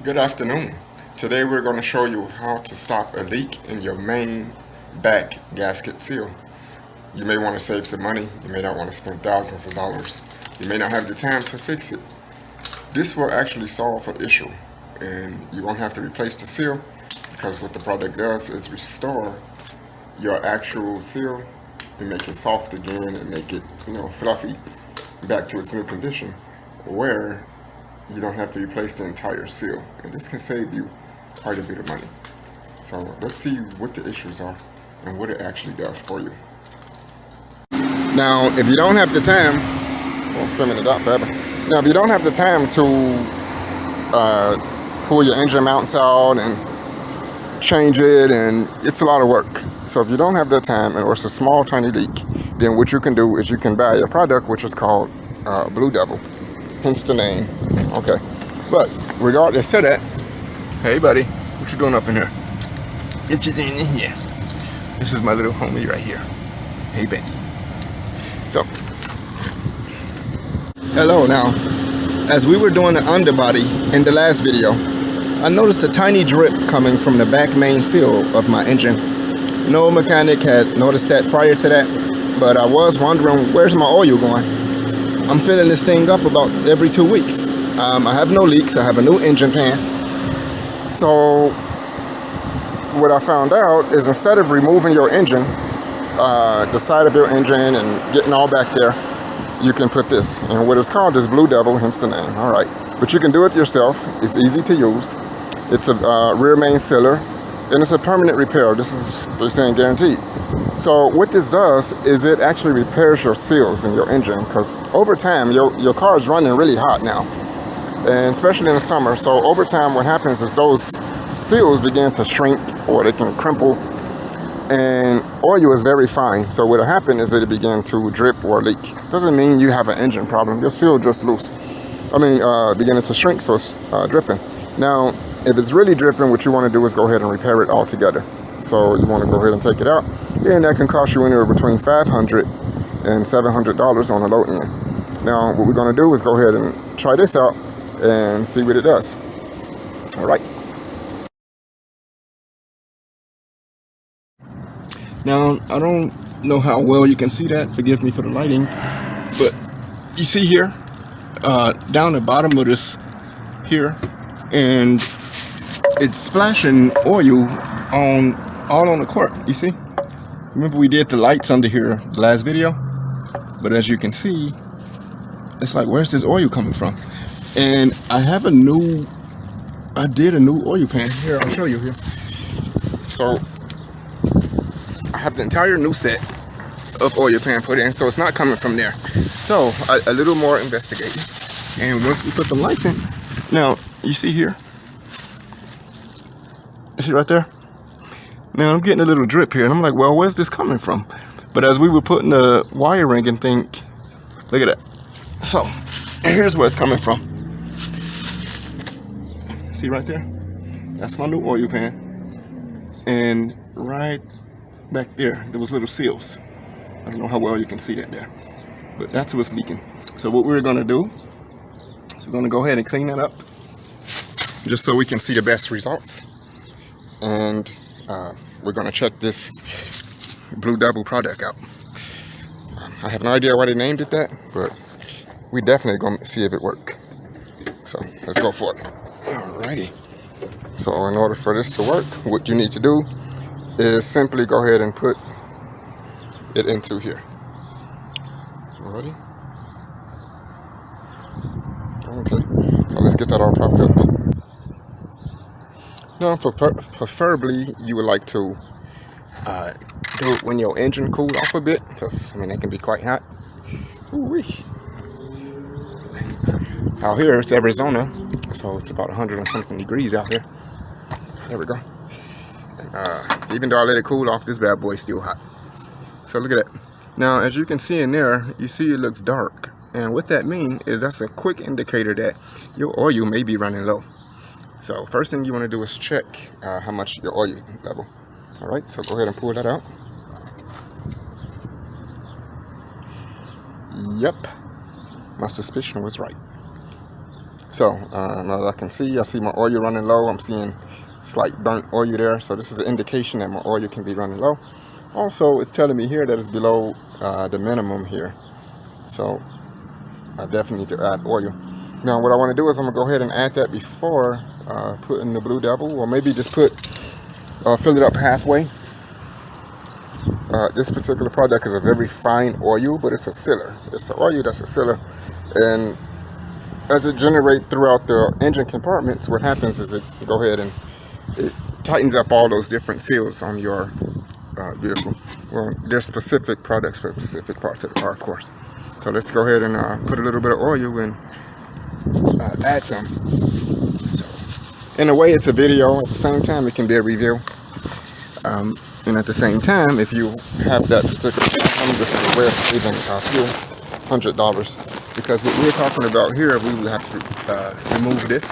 Good afternoon. Today we're going to show you how to stop a leak in your main back gasket seal. You may want to save some money. You may not want to spend thousands of dollars. You may not have the time to fix it. This will actually solve an issue, and you won't have to replace the seal because what the product does is restore your actual seal and make it soft again and make it, fluffy back to its new condition, where you don't have to replace the entire seal. And this can save you quite a bit of money. So let's see what the issues are and what it actually does for you. Now, if you don't have the time, trimming it up forever. Now, if you don't have the time to pull your engine mounts out and change it, and it's a lot of work. So if you don't have the time, or it's a small tiny leak, then what you can do is you can buy a product which is called Blue Devil, hence the name. Okay, but regardless to that, hey buddy, what you doing up in here? What you doing in here? This is my little homie right here. Hey Betty. So, hello. Now, as we were doing the underbody in the last video, I noticed a tiny drip coming from the back main seal of my engine. No mechanic had noticed that prior to that, but I was wondering, where's my oil going? I'm filling this thing up about every 2 weeks. I have no leaks. I have a new engine pan. So what I found out is, instead of removing your engine, the side of your engine and getting all back there, you can put this. And what it's called is Blue Devil, hence the name. All right. But you can do it yourself. It's easy to use. It's a rear main sealer, and it's a permanent repair. This is, they're saying, guaranteed. So what this does is it actually repairs your seals in your engine, because over time your car is running really hot now, and especially in the summer. So over time what happens is those seals begin to shrink, or they can crumple, and oil is very fine. So what will happen is that it begin to drip or leak. Doesn't mean you have an engine problem. Your seal just loose. Beginning to shrink, so it's dripping. Now, if it's really dripping, what you want to do is go ahead and repair it altogether. So you want to go ahead and take it out, and that can cost you anywhere between $500 and $700 on the low end. Now, what we're going to do is go ahead and try this out and see what it does. All right. Now, I don't know how well you can see that. Forgive me for the lighting, but you see here, down the bottom of this here, and it's splashing oil all on the court. You see? Remember we did the lights under here the last video? But as you can see, it's like, where's this oil coming from? And I did a new oil pan. Here, I'll show you here. So I have the entire new set of oil pan put in, so it's not coming from there. So a little more investigating. And once we put the lights in, now you see here, you see right there? Now I'm getting a little drip here, and I'm like, well, where's this coming from? But as we were putting the wiring and think, look at that. So, and here's where it's coming from. See right there? That's my new oil pan. And right back there was little seals. I don't know how well you can see that there, but that's what's leaking. So what we're gonna do is we're gonna go ahead and clean that up, just so we can see the best results. And we're going to check this Blue Devil product out. I have no idea why they named it that, but we definitely going to see if it works. So let's go for it. Alrighty. So in order for this to work, what you need to do is simply go ahead and put it into here. Alrighty. Okay. So let's get that all propped up. Now, preferably you would like to do it when your engine cooled off a bit, because it can be quite hot. Ooh-wee. Out here it's Arizona, so it's about 100 and something degrees out here. There we go. And, even though I let it cool off, this bad boy's still hot. So look at that. Now, as you can see in there, you see it looks dark, and what that means is that's a quick indicator that your oil may be running low. So first thing you want to do is check how much your oil level. All right, so go ahead and pull that out. Yep, my suspicion was right. So now that I can see, I see my oil running low. I'm seeing slight burnt oil there. So this is an indication that my oil can be running low. Also, it's telling me here that it's below the minimum here. So I definitely need to add oil. Now what I want to do is I'm going to go ahead and add that before putting the Blue Devil, or maybe just fill it up halfway. This particular product is a very fine oil, but it's a sealer. It's the oil that's a sealer. And as it generates throughout the engine compartments, what happens is it go ahead and it tightens up all those different seals on your vehicle. Well, there's specific products for specific parts of the car, of course. So let's go ahead and put a little bit of oil and add some. So, in a way, it's a video. At the same time, it can be a review. And at the same time, if you have that particular problem, this is a way of saving fuel, $100. Because what we're talking about here, we will have to remove this.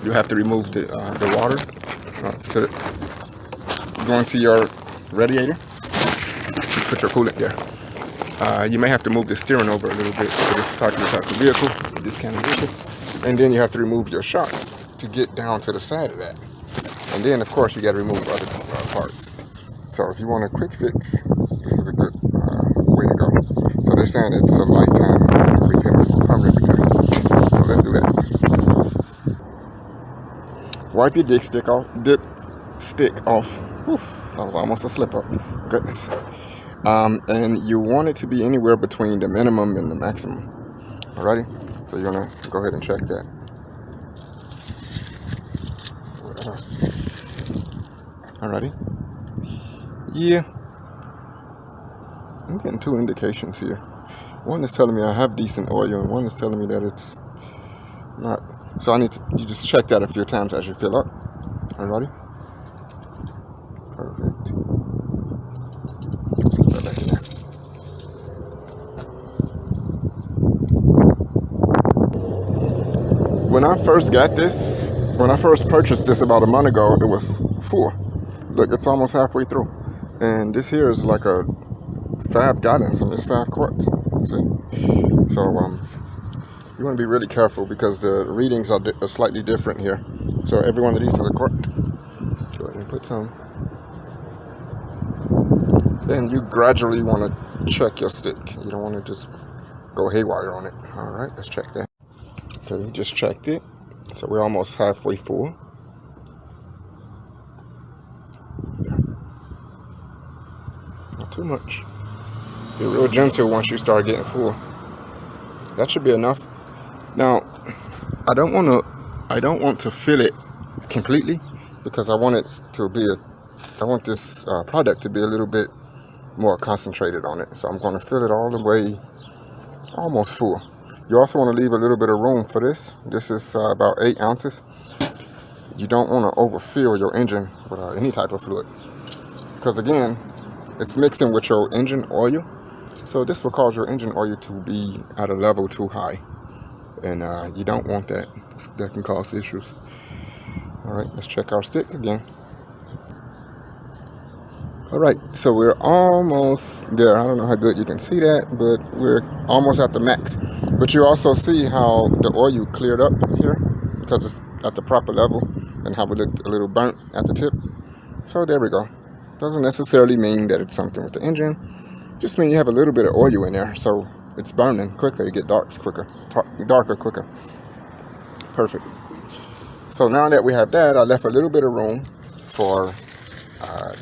You have to remove the water. Go into your radiator. Put your coolant there. You may have to move the steering over a little bit for this type of vehicle, this kind of vehicle. And then you have to remove your shocks to get down to the side of that. And then, of course, you got to remove other parts. So if you want a quick fix, this is a good way to go. So they're saying it's a lifetime repair or permanent repair. So let's do that. Wipe your dipstick off. Oof, that was almost a slip up. Goodness. And you want it to be anywhere between the minimum and the maximum. Alrighty? So you're gonna go ahead and check that. Alrighty? Yeah. I'm getting two indications here. One is telling me I have decent oil, and one is telling me that it's not. So you just check that a few times as you fill up. Alrighty? Perfect. Let's get that back in there. When I first purchased this about a month ago, it was full. Look, it's almost halfway through. And this here is like a 5 gallons, and it's 5 quarts. See? So you want to be really careful because the readings are slightly different here. So every one of these is a quart. Go ahead and put some. Then you gradually want to check your stick. You don't want to just go haywire on it. All right, let's check that. Okay, just checked it. So we're almost halfway full. Not too much. Be real gentle once you start getting full. That should be enough. Now, I don't want to fill it completely because I want this product to be a little bit more concentrated on it. So I'm going to fill it all the way almost full. You also want to leave a little bit of room for this. This is about 8 ounces. You don't want to overfill your engine with any type of fluid because again, it's mixing with your engine oil. So this will cause your engine oil to be at a level too high. And you don't want that. That can cause issues. Alright, let's check our stick again. Alright, so we're almost there. I don't know how good you can see that, but we're almost at the max. But you also see how the oil cleared up here because it's at the proper level and how it looked a little burnt at the tip. So there we go. Doesn't necessarily mean that it's something with the engine. Just mean you have a little bit of oil in there, so it's burning quicker. You get darker quicker. Perfect. So now that we have that, I left a little bit of room for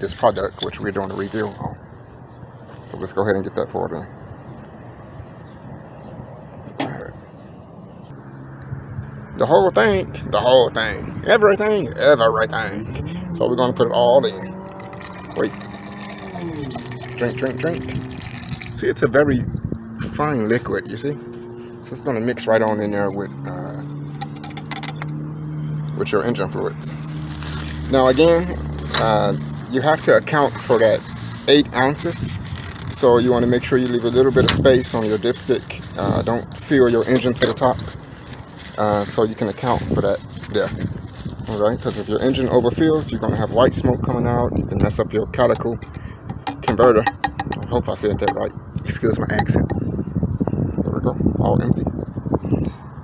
this product, which we're doing a review on. So let's go ahead and get that poured in. Right. The whole thing, everything. So we're gonna put it all in. Wait. Drink. See, it's a very fine liquid, you see? So it's gonna mix right on in there with your engine fluids. Now again, you have to account for that 8 ounces. So you want to make sure you leave a little bit of space on your dipstick. Don't fill your engine to the top. So you can account for that there. Alright, because if your engine overfills, you're going to have white smoke coming out. You can mess up your calico converter. I hope I said that right. Excuse my accent. There we go, all empty.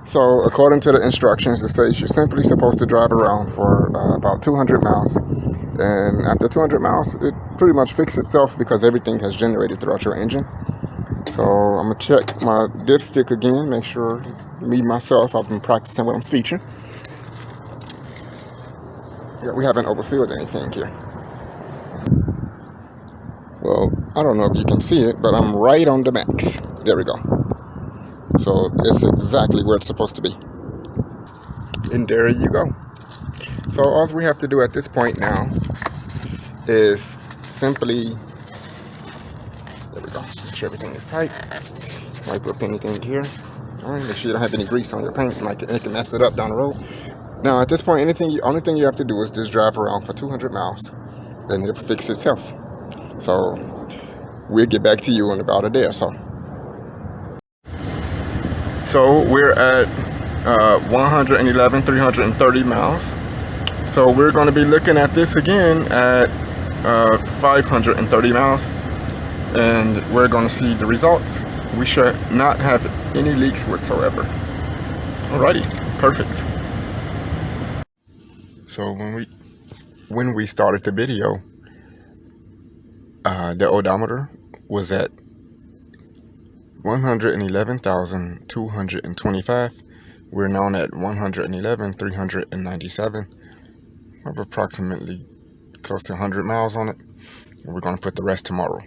So according to the instructions, it says you're simply supposed to drive around for about 200 miles. And after 200 miles, it pretty much fixes itself because everything has generated throughout your engine. So I'm going to check my dipstick again, make sure me, myself, I've been practicing what I'm speaking. Yeah, we haven't overfilled anything here. Well, I don't know if you can see it, but I'm right on the max. There we go. So it's exactly where it's supposed to be. And there you go. So all we have to do at this point now is simply, there we go, make sure everything is tight. Wipe up anything here. All right, make sure you don't have any grease on your paint, like it can mess it up down the road. Now at this point, only thing you have to do is just drive around for 200 miles, and it'll fix itself. So we'll get back to you in about a day or so. So we're at 330 miles. So we're going to be looking at this again at 530 miles, and we're going to see the results. We should not have any leaks whatsoever. Alrighty, perfect. So when we started the video, the odometer was at 111,225. We're now at 111,397. We have approximately close to 100 miles on it. And we're going to put the rest tomorrow.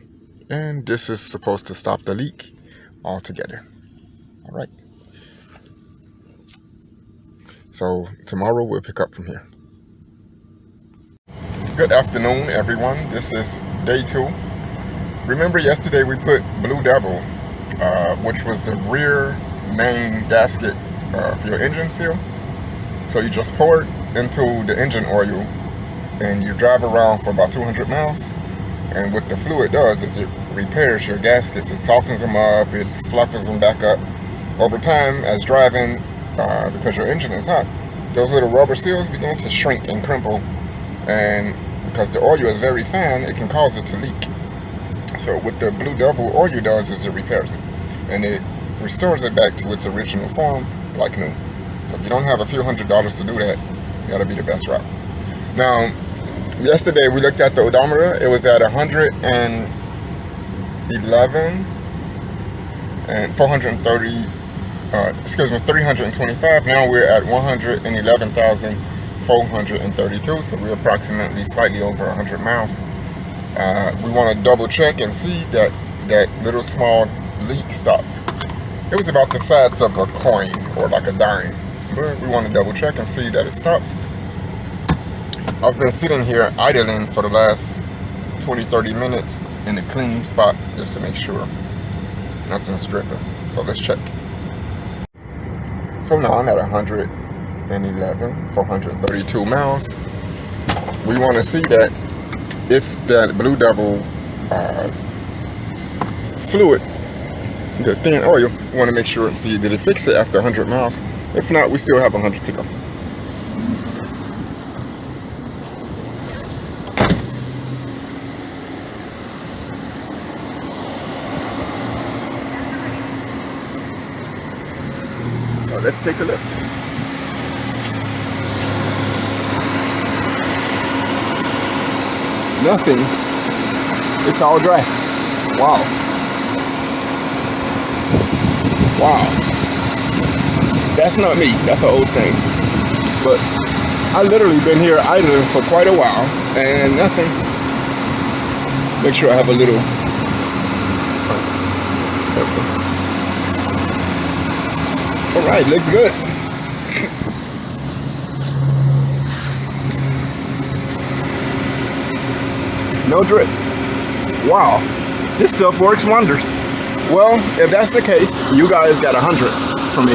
And this is supposed to stop the leak altogether. All right. So tomorrow we'll pick up from here. Good afternoon, everyone. This is day 2. Remember yesterday we put Blue Devil, which was the rear main gasket for your engine seal. So you just pour it into the engine oil and you drive around for about 200 miles. And what the fluid does is it repairs your gaskets. It softens them up, it fluffs them back up. Over time, as driving, because your engine is hot, those little rubber seals begin to shrink and crumple. And because the oil is very fine, it can cause it to leak. So what the Blue Devil oil does is it repairs it. And it restores it back to its original form like new. So if you don't have a few $100s to do that, that'll be the best route. Now, yesterday we looked at the odometer. It was at 111 and 325. Now we're at 111,432. So we're approximately slightly over 100 miles. We want to double check and see that little small leak stopped. It was about the size of a coin or like a dime, but we want to double check and see that it stopped. I've been sitting here idling for the last 20-30 minutes in a clean spot just to make sure nothing's dripping. So let's check. So now I'm at 111,432 miles. We want to see that if that Blue Devil fluid, the thin oil, we want to make sure and see did it fix it after 100 miles. If not, we still have 100 to go. So let's take a look. Nothing. It's all dry. Wow. Wow. That's not me. That's an old stain. But I literally been here idling for quite a while and nothing. Make sure I have a little. All right, looks good. No drips. Wow, this stuff works wonders. Well, if that's the case, you guys got 100 from me.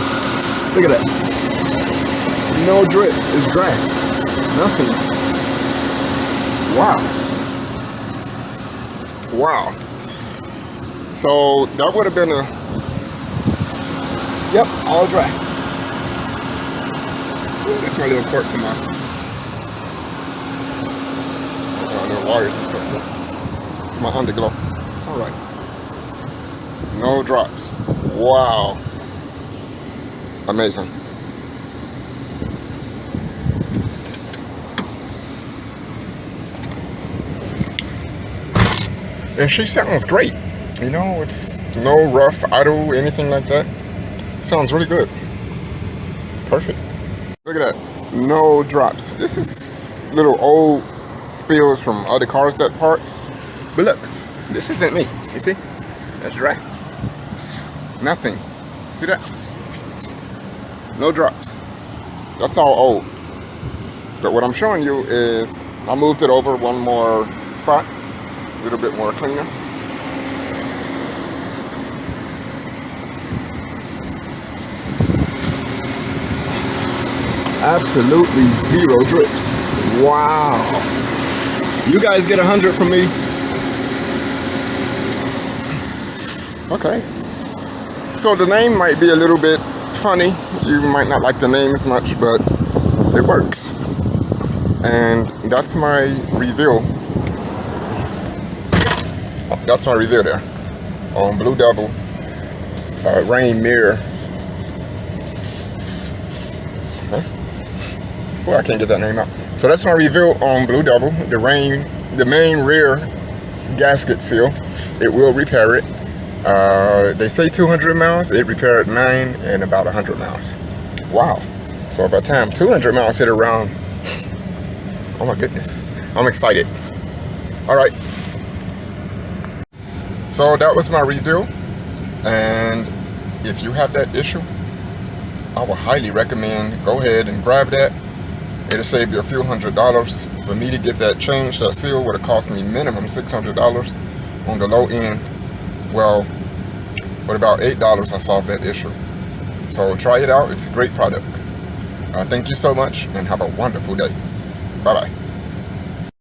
Look at that. No drips. It's dry. Nothing. Wow. Wow. So that would have been a, yep, all dry. Ooh, that's my little quart to my little wires and stuff. It's my underglow. All right. No drops. Wow. amazing. And she sounds great. You know, it's no rough, idle, anything like that. Sounds really good. Perfect. Look at that. No drops. This is little old spills from other cars that parked. But look, this isn't me. You see? That's dry. Nothing. See that? No drops. That's all old. But what I'm showing you is I moved it over one more spot. A little bit more cleaner. Absolutely zero drips. Wow. You guys get 100 from me. Okay. So the name might be a little bit funny. You might not like the name as much, but it works. And that's my reveal. That's my review there on Blue Devil Rain Mirror. Huh? Well, I can't get that name out. So that's my review on Blue Devil, the main rear gasket seal. It will repair it. They say 200 miles. It repaired 9 in about 100 miles. Wow. So by the time 200 miles hit around, oh my goodness, I'm excited. All right. So that was my review, and if you have that issue, I would highly recommend go ahead and grab that. It'll save you a few $100s. For me to get that changed, that seal would have cost me minimum $600 on the low end. Well, with about $8 I solved that issue. So try it out, it's a great product. Thank you so much and have a wonderful day. Bye bye.